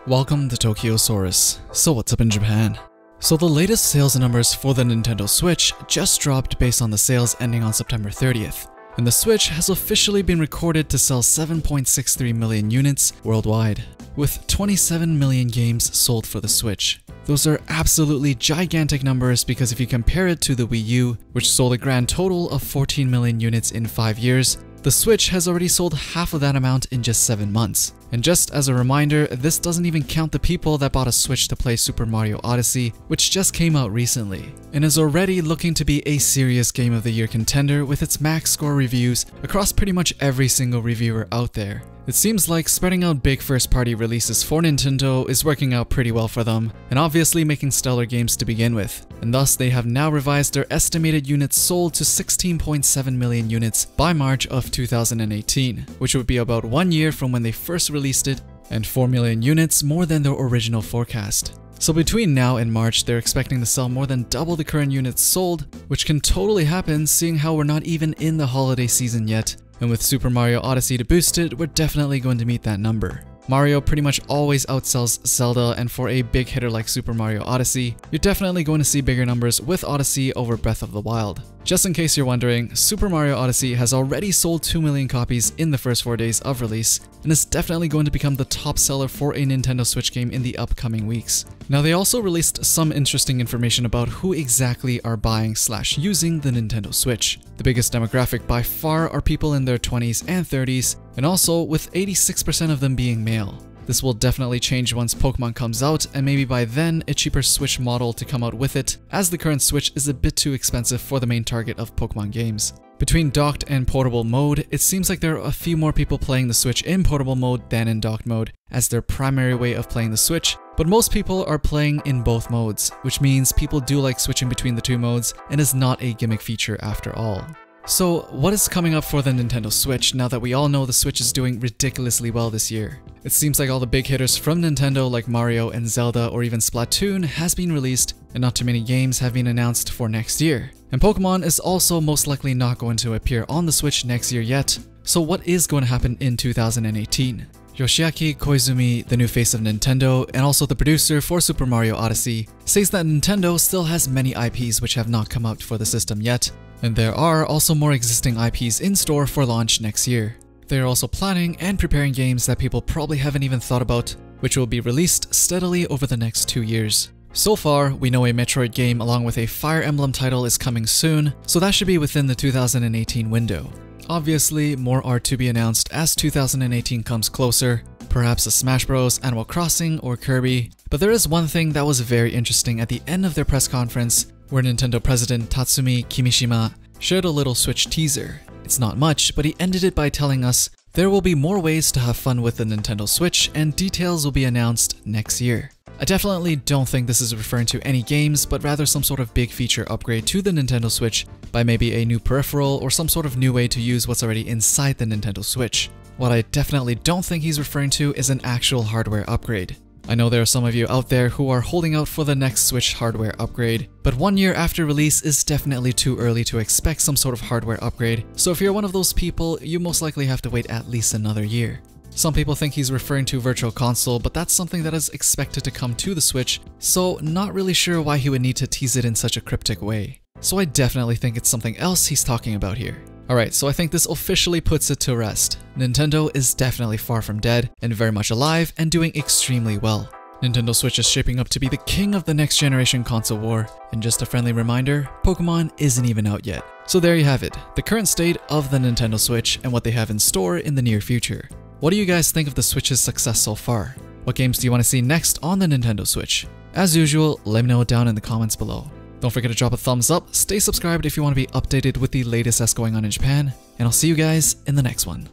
Welcome to Tokyosaurus. So what's up in Japan? So the latest sales numbers for the Nintendo Switch just dropped based on the sales ending on September 30th. And the Switch has officially been recorded to sell 7.63 million units worldwide, with 27 million games sold for the Switch. Those are absolutely gigantic numbers because if you compare it to the Wii U, which sold a grand total of 14 million units in 5 years, the Switch has already sold half of that amount in just 7 months. And just as a reminder, this doesn't even count the people that bought a Switch to play Super Mario Odyssey, which just came out recently, and is already looking to be a serious Game of the Year contender with its max score reviews across pretty much every single reviewer out there. It seems like spreading out big first-party releases for Nintendo is working out pretty well for them, and obviously making stellar games to begin with. And thus, they have now revised their estimated units sold to 16.7 million units by March of 2018, which would be about 1 year from when they first released it, and 4 million units more than their original forecast. So between now and March, they're expecting to sell more than double the current units sold, which can totally happen seeing how we're not even in the holiday season yet. And with Super Mario Odyssey to boost it, we're definitely going to meet that number. Mario pretty much always outsells Zelda, and for a big hitter like Super Mario Odyssey, you're definitely going to see bigger numbers with Odyssey over Breath of the Wild. Just in case you're wondering, Super Mario Odyssey has already sold 2 million copies in the first 4 days of release, and is definitely going to become the top seller for a Nintendo Switch game in the upcoming weeks. Now they also released some interesting information about who exactly are buying / using the Nintendo Switch. The biggest demographic by far are people in their 20s and 30s, and also with 86% of them being male. This will definitely change once Pokemon comes out, and maybe by then a cheaper Switch model to come out with it, as the current Switch is a bit too expensive for the main target of Pokemon games. Between docked and portable mode, it seems like there are a few more people playing the Switch in portable mode than in docked mode, as their primary way of playing the Switch, but most people are playing in both modes, which means people do like switching between the two modes and is not a gimmick feature after all. So what is coming up for the Nintendo Switch now that we all know the Switch is doing ridiculously well this year? It seems like all the big hitters from Nintendo like Mario and Zelda or even Splatoon has been released, and not too many games have been announced for next year. And Pokemon is also most likely not going to appear on the Switch next year yet. So what is going to happen in 2018? Yoshiaki Koizumi, the new face of Nintendo and also the producer for Super Mario Odyssey, says that Nintendo still has many IPs which have not come out for the system yet, and there are also more existing IPs in store for launch next year. They are also planning and preparing games that people probably haven't even thought about, which will be released steadily over the next 2 years. So far, we know a Metroid game along with a Fire Emblem title is coming soon, so that should be within the 2018 window. Obviously, more are to be announced as 2018 comes closer, perhaps a Smash Bros, Animal Crossing, or Kirby. But there is one thing that was very interesting at the end of their press conference, where Nintendo President Tatsumi Kimishima shared a little Switch teaser. It's not much, but he ended it by telling us there will be more ways to have fun with the Nintendo Switch and details will be announced next year. I definitely don't think this is referring to any games, but rather some sort of big feature upgrade to the Nintendo Switch by maybe a new peripheral or some sort of new way to use what's already inside the Nintendo Switch. What I definitely don't think he's referring to is an actual hardware upgrade. I know there are some of you out there who are holding out for the next Switch hardware upgrade, but 1 year after release is definitely too early to expect some sort of hardware upgrade, so if you're one of those people, you most likely have to wait at least another year. Some people think he's referring to Virtual Console, but that's something that is expected to come to the Switch, so not really sure why he would need to tease it in such a cryptic way. So I definitely think it's something else he's talking about here. Alright, so I think this officially puts it to rest. Nintendo is definitely far from dead, and very much alive and doing extremely well. Nintendo Switch is shaping up to be the king of the next generation console war, and just a friendly reminder, Pokemon isn't even out yet. So there you have it, the current state of the Nintendo Switch and what they have in store in the near future. What do you guys think of the Switch's success so far? What games do you want to see next on the Nintendo Switch? As usual, let me know down in the comments below. Don't forget to drop a thumbs up, stay subscribed if you want to be updated with the latest that's going on in Japan, and I'll see you guys in the next one.